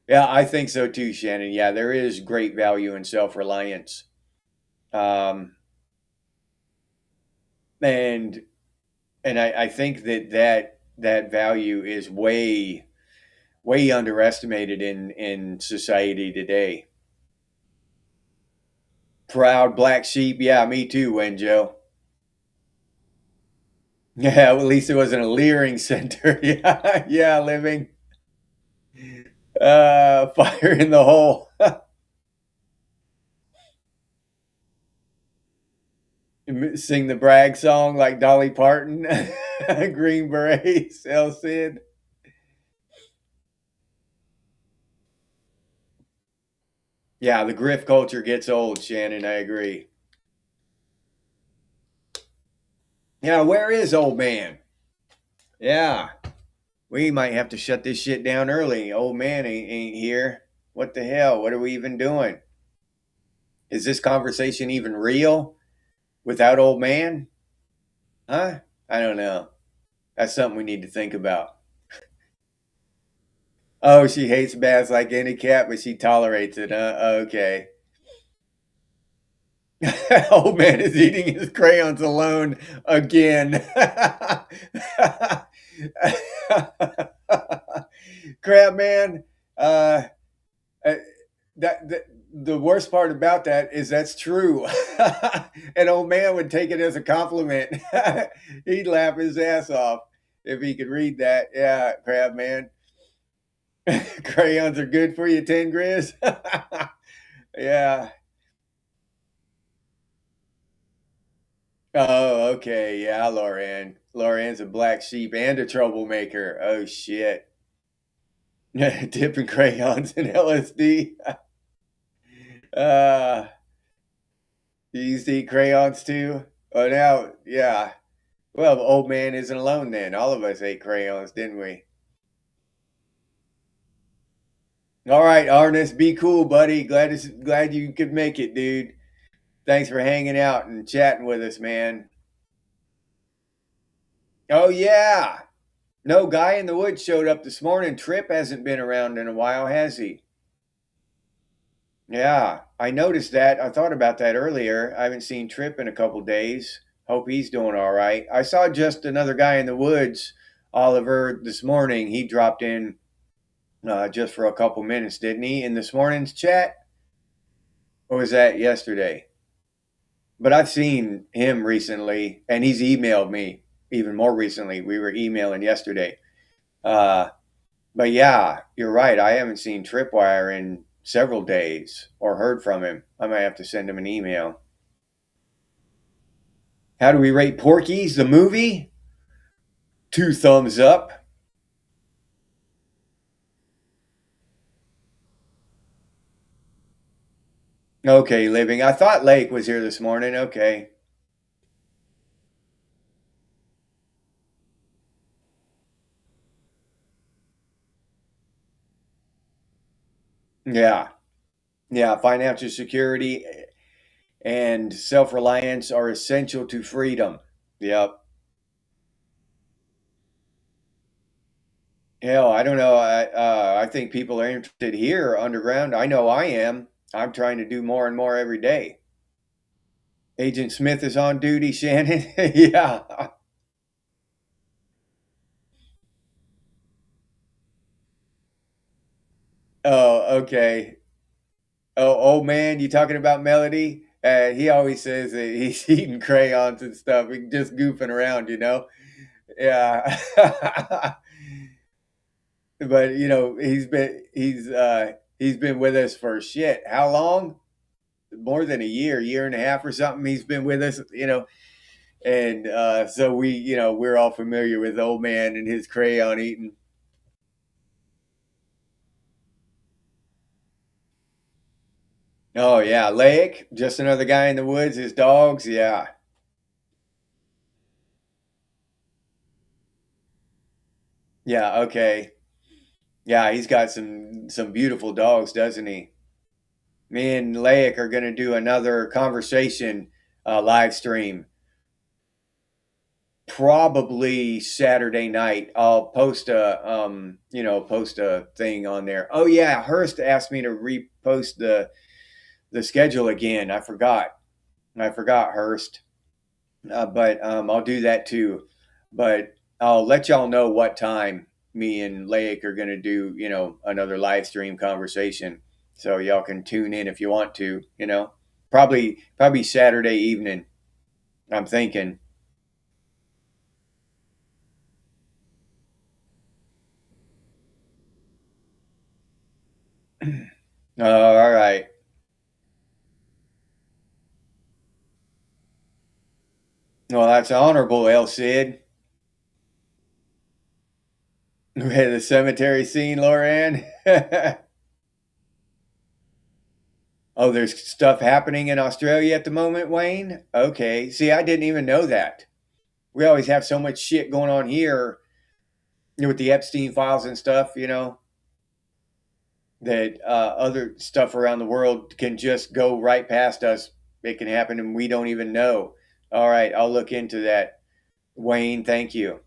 yeah, I think so too, Shannon. Yeah, there is great value in self reliance, um, and I think that value is way underestimated in society today. Proud black sheep. Yeah, me too, Wenjo. Yeah, well, at least it wasn't a leering center. Yeah, yeah, living. Fire in the hole. Sing the brag song like Dolly Parton. Green Berets, El Cid. Yeah, the grift culture gets old, Shannon. I agree. Yeah, where is old man? Yeah, we might have to shut this shit down early. Old man ain't here. What the hell? What are we even doing? Is this conversation even real without old man? Huh? I don't know. That's something we need to think about. Oh, she hates baths like any cat, but she tolerates it. Okay. Old man is eating his crayons alone again. Crap, man. Uh, uh, that the worst part about that is that's true. An old man would take it as a compliment. He'd laugh his ass off if he could read that. Yeah, crab man. Crayons are good for you, 10 Grizz. Yeah. Oh, okay. Yeah, Lauren. Lauren's a black sheep and a troublemaker. Oh, shit. Dipping crayons in LSD. Uh, you used to eat crayons too? Oh, now, yeah. Well, the old man isn't alone then. All of us ate crayons, didn't we? All right, Arnis, be cool, buddy. Glad you could make it, dude. Thanks for hanging out and chatting with us, man. Oh yeah. No guy in the woods showed up this morning. Trip hasn't been around in a while, has he? Yeah, I noticed that. I thought about that earlier. I haven't seen Trip in a couple days. Hope he's doing all right. I saw just another guy in the woods, Oliver, this morning. He dropped in just for a couple minutes, didn't he, in this morning's chat? Or was that yesterday? But I've seen him recently, and he's emailed me even more recently. We were emailing yesterday. Uh, but yeah, you're right. I haven't seen Tripwire in several days or heard from him. I might have to send him an email. How do we rate Porky's, the movie? 2 thumbs up. Okay, living. I thought Lake was here this morning. Okay. Yeah. Yeah. Financial security and self reliance are essential to freedom. Yep. Hell, I don't know. I think people are interested here underground. I know I am. I'm trying to do more and more every day. Agent Smith is on duty, Shannon. Yeah. Oh, okay. Oh, old man, you talking about Melody? He always says that he's eating crayons and stuff. He just goofing around, you know. Yeah. But he's been with us for shit. How long? More than a year and a half or something. He's been with us, and so we're all familiar with old man and his crayon eating. Oh yeah, Lake, just another guy in the woods. His dogs, yeah, yeah, okay, yeah. He's got some beautiful dogs, doesn't he? Me and Lake are gonna do another conversation live stream probably Saturday night. I'll post a thing on there. Oh yeah, Hurst asked me to repost the schedule again. I forgot Hurst, but I'll do that too. But I'll let y'all know what time me and Lake are gonna do, another live stream conversation. So y'all can tune in if you want to. Probably Saturday evening. I'm thinking. All right. Well, that's honorable, El Cid. We had the cemetery scene, Loran. Oh, there's stuff happening in Australia at the moment, Wayne? Okay. See, I didn't even know that. We always have so much shit going on here with the Epstein files and stuff, that other stuff around the world can just go right past us. It can happen and we don't even know. All right, I'll look into that. Wayne, thank you.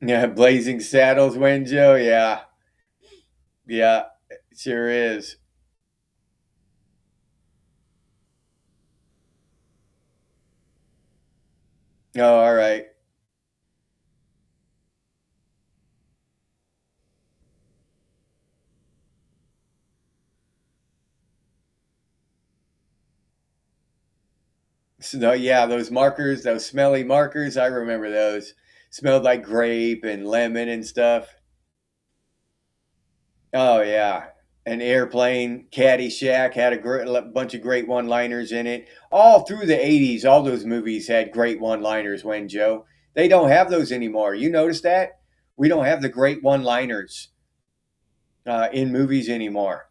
Yeah, Blazing Saddles, Wayne Joe. Yeah, yeah, sure is. Oh, all right. So, yeah, those markers, those smelly markers, I remember those. Smelled like grape and lemon and stuff. Oh yeah, an airplane, Caddyshack had bunch of great one-liners in it. All through the '80s, all those movies had great one-liners. When Joe, they don't have those anymore. You notice that we don't have the great one-liners in movies anymore.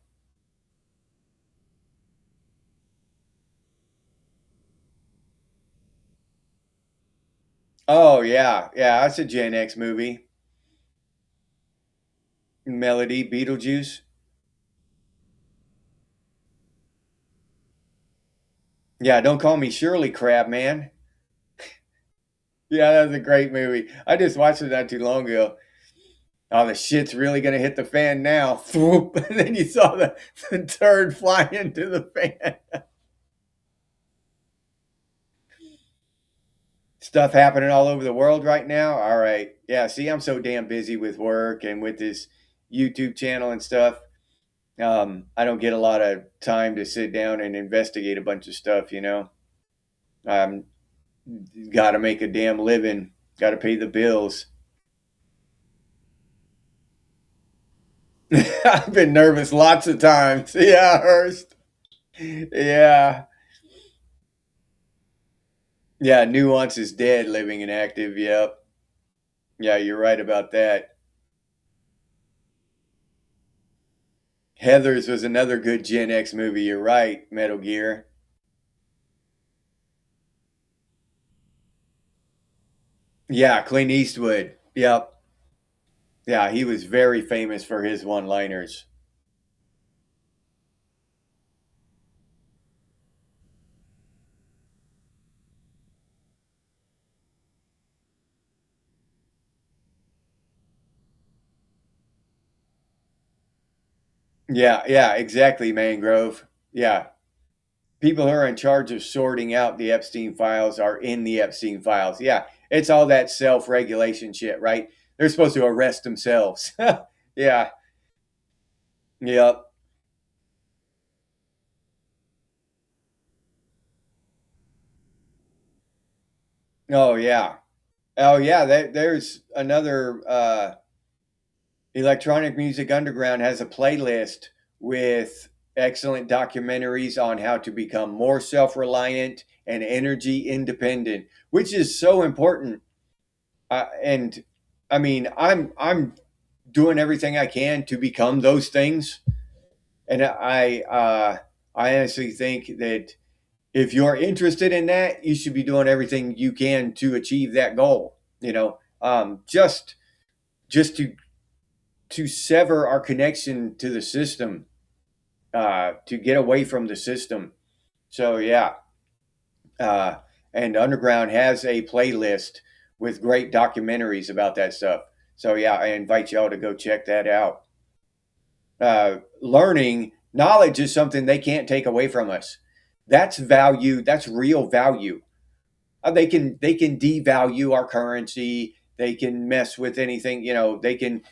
Oh yeah, yeah, that's a Gen X movie. Melody, Beetlejuice. Yeah, don't call me Shirley Crab, man. Yeah, that's a great movie. I just watched it not too long ago. Oh, the shit's really gonna hit the fan now. Swoop. And then you saw the turd fly into the fan. Stuff happening all over the world right now. All right. Yeah, see, I'm so damn busy with work and with this YouTube channel and stuff. I don't get a lot of time to sit down and investigate a bunch of stuff. Um, got to make a damn living, got to pay the bills. I've been nervous lots of times. Yeah, Hurst. Yeah. Yeah, nuance is dead, living and active. Yep. Yeah, you're right about that. Heathers was another good Gen X movie. You're right, Metal Gear. Yeah, Clint Eastwood. Yep. Yeah, he was very famous for his one-liners. Yeah, yeah, exactly, Mangrove. Yeah. People who are in charge of sorting out the Epstein files are in the Epstein files. Yeah, it's all that self-regulation shit, right? They're supposed to arrest themselves. Yeah. Yep. Oh yeah. Oh yeah. There's another Electronic Music Underground has a playlist with excellent documentaries on how to become more self-reliant and energy independent, which is so important. And I mean, I'm doing everything I can to become those things, and I honestly think that if you're interested in that, you should be doing everything you can to achieve that goal. Just to sever our connection to the system, to get away from the system. So yeah, uh, and Underground has a playlist with great documentaries about that stuff. So yeah, I invite y'all to go check that out. Learning knowledge is something they can't take away from us. That's value. That's real value. they can devalue our currency. They can mess with anything, they can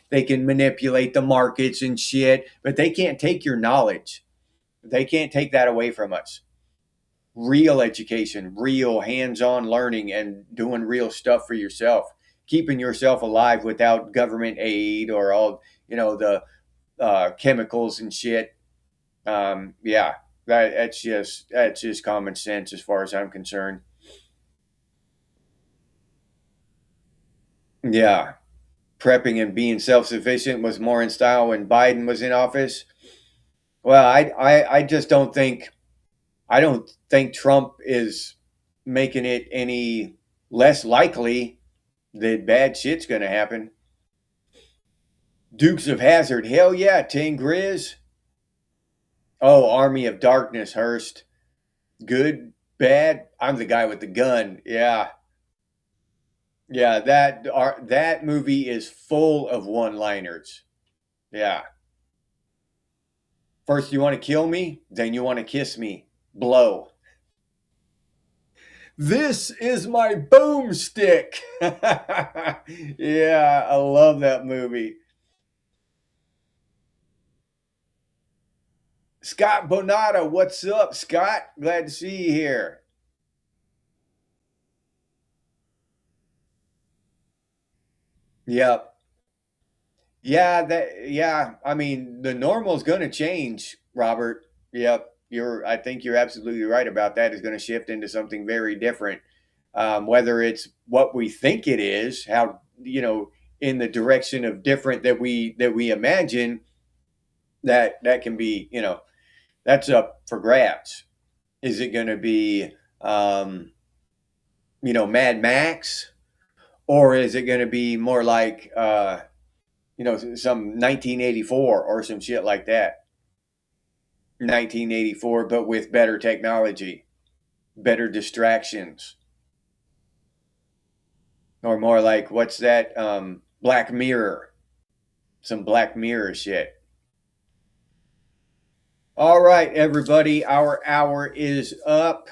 manipulate the markets and shit, but they can't take your knowledge. They can't take that away from us. Real education, real hands-on learning, and doing real stuff for yourself, keeping yourself alive without government aid or all the chemicals and shit. Yeah, that's just common sense as far as I'm concerned. Yeah, prepping and being self-sufficient was more in style when Biden was in office. Well, I just don't think Trump is making it any less likely that bad shit's going to happen. Dukes of Hazard, hell yeah, Ting Grizz. Oh, Army of Darkness, Hurst. Good, bad. I'm the guy with the gun. Yeah, yeah. That movie is full of one-liners. Yeah. First, you want to kill me, then you want to kiss me. Blow. This is my boomstick. Yeah, I love that movie. Scott Bonata, what's up, Scott? Glad to see you here. Yep. Yeah, I mean, the normal's going to change, Robert. Yep. I think you're absolutely right about that. Is going to shift into something very different. Whether it's what we think it is, how, in the direction of different that we imagine, that can be, that's up for grabs. Is it going to be, Mad Max, or is it going to be more like, some 1984 or some shit like that? 1984, but with better technology, better distractions, or more like what's that? Black Mirror, some Black Mirror shit. All right, everybody, our hour is up.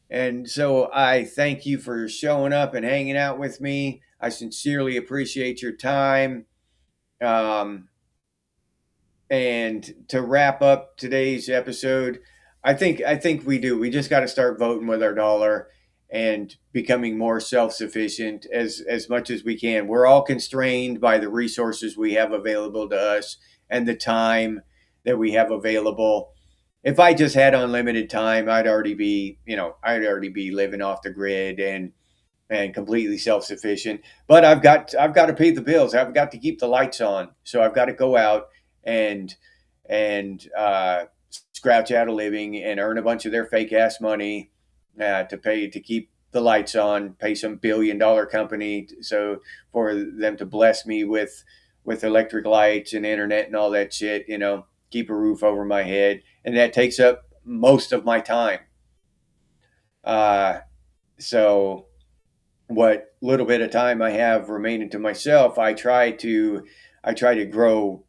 And so I thank you for showing up and hanging out with me. I sincerely appreciate your time. Um, and to wrap up today's episode, I think we do. We just got to start voting with our dollar and becoming more self-sufficient as much as we can. We're all constrained by the resources we have available to us and the time that we have available. If I just had unlimited time, I'd already be living off the grid and completely self-sufficient. But I've got to pay the bills. I've got to keep the lights on. So I've got to go out and and scratch out a living and earn a bunch of their fake ass money to keep the lights on. Pay some billion-dollar company so for them to bless me with electric lights and internet and all that shit. Keep a roof over my head, and that takes up most of my time. Uh, so what little bit of time I have remaining to myself, I try to grow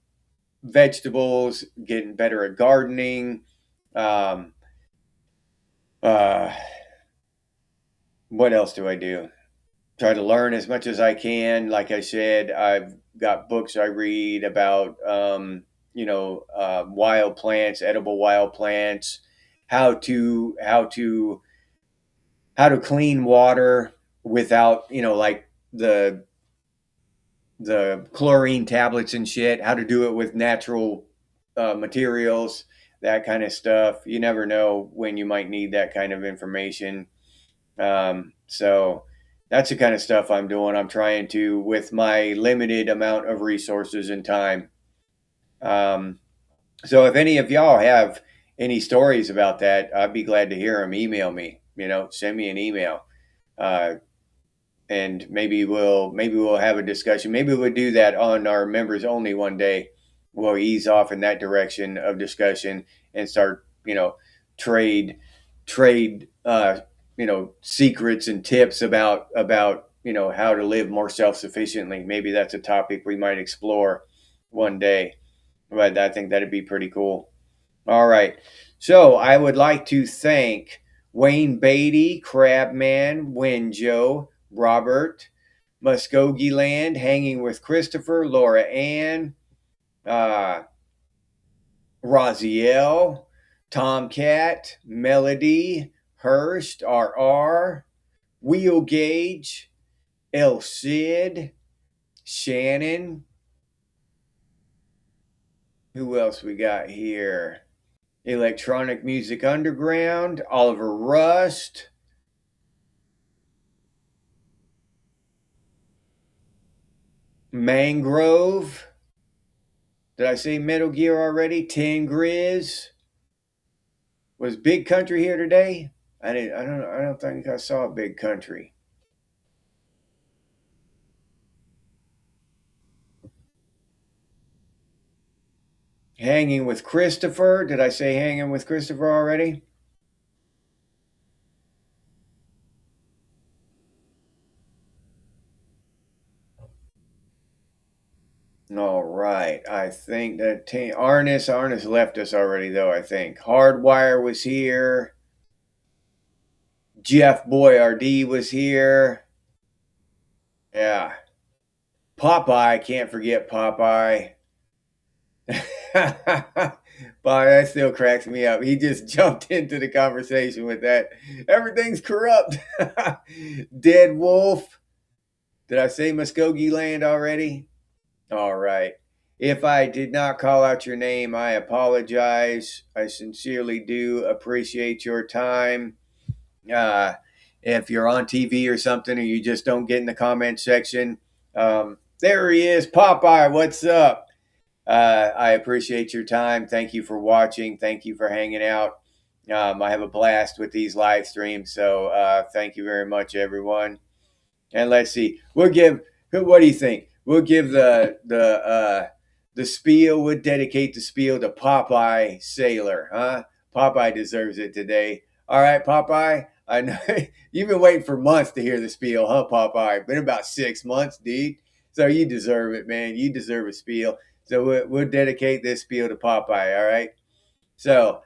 vegetables, getting better at gardening. Um, uh, what else do I do? Try to learn as much as I can. Like I said, I've got books I read about, wild plants, edible wild plants, how to how to how to clean water without, like the the chlorine tablets and shit, how to do it with natural materials, that kind of stuff. You never know when you might need that kind of information. So that's the kind of stuff I'm doing. I'm trying to, with my limited amount of resources and time. Um, so if any of y'all have any stories about that, I'd be glad to hear them. Email me, send me an email. Uh, and maybe we'll have a discussion. Maybe we'll do that on our members only one day. We'll ease off in that direction of discussion and start, trade trade secrets and tips about how to live more self-sufficiently. Maybe that's a topic we might explore one day. But I think that'd be pretty cool. All right. So I would like to thank Wayne Beatty, Crabman, Winjo, Robert, Muskogee Land, Hanging with Christopher, Laura Ann, Raziel, Tomcat, Melody, Hurst, RR, Wheel Gauge, El Cid, Shannon. Who else we got here? Electronic Music Underground, Oliver Rust, Mangrove. Did I say Metal Gear already? Ten Grizz. Was Big Country here today? I don't think I saw Big Country. Hanging with Christopher. Did I say Hanging with Christopher already? All right. I think that Arnis left us already, though, I think. Hardwire was here. Jeff Boyardee was here. Yeah. Popeye. Can't forget Popeye. Boy, that still cracks me up. He just jumped into the conversation with that. Everything's corrupt. Dead Wolf. Did I say Muskogee Land already? All right. If I did not call out your name, I apologize. I sincerely do appreciate your time. If you're on TV or something and you just don't get in the comment section, there he is. Popeye, what's up? I appreciate your time. Thank you for watching. Thank you for hanging out. I have a blast with these live streams. So thank you very much, everyone. And let's see. What do you think? We'll give the spiel. We'll dedicate the spiel to Popeye Sailor, huh? Popeye deserves it today. All right, Popeye. I know you've been waiting for months to hear the spiel, huh, Popeye? Been about 6 months, dude. So you deserve it, man. You deserve a spiel. So we'll dedicate this spiel to Popeye. All right. So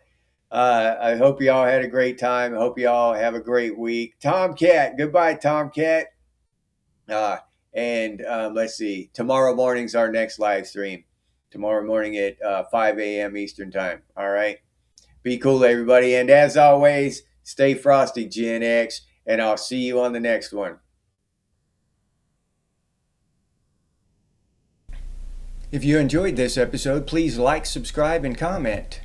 I hope you all had a great time. I hope you all have a great week. Tomcat. Goodbye, Tomcat. Let's see. Tomorrow morning's our next live stream. Tomorrow morning at 5 a.m. Eastern time. All right. Be cool, everybody. And as always, stay frosty, Gen X. And I'll see you on the next one. If you enjoyed this episode, please like, subscribe, and comment.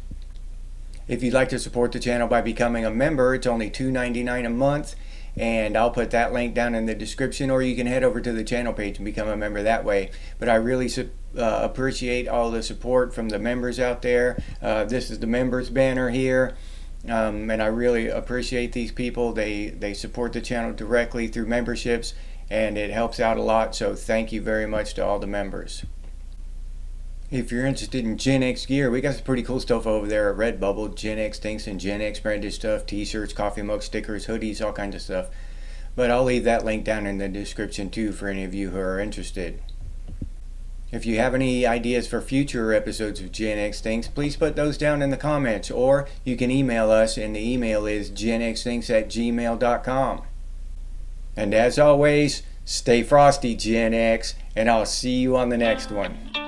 If you'd like to support the channel by becoming a member, it's only $2.99 a month. And I'll put that link down in the description, or you can head over to the channel page and become a member that way. But I really appreciate all the support from the members out there. This is the members banner here. And I really appreciate these people. They support the channel directly through memberships, and it helps out a lot. So thank you very much to all the members. If you're interested in Gen X gear, we got some pretty cool stuff over there at Redbubble. Gen X things and Gen X branded stuff, t-shirts, coffee mugs, stickers, hoodies, all kinds of stuff. But I'll leave that link down in the description too for any of you who are interested. If you have any ideas for future episodes of Gen X Things, please put those down in the comments, or you can email us, and the email is genxthings@gmail.com. And as always, stay frosty, Gen X, and I'll see you on the next one.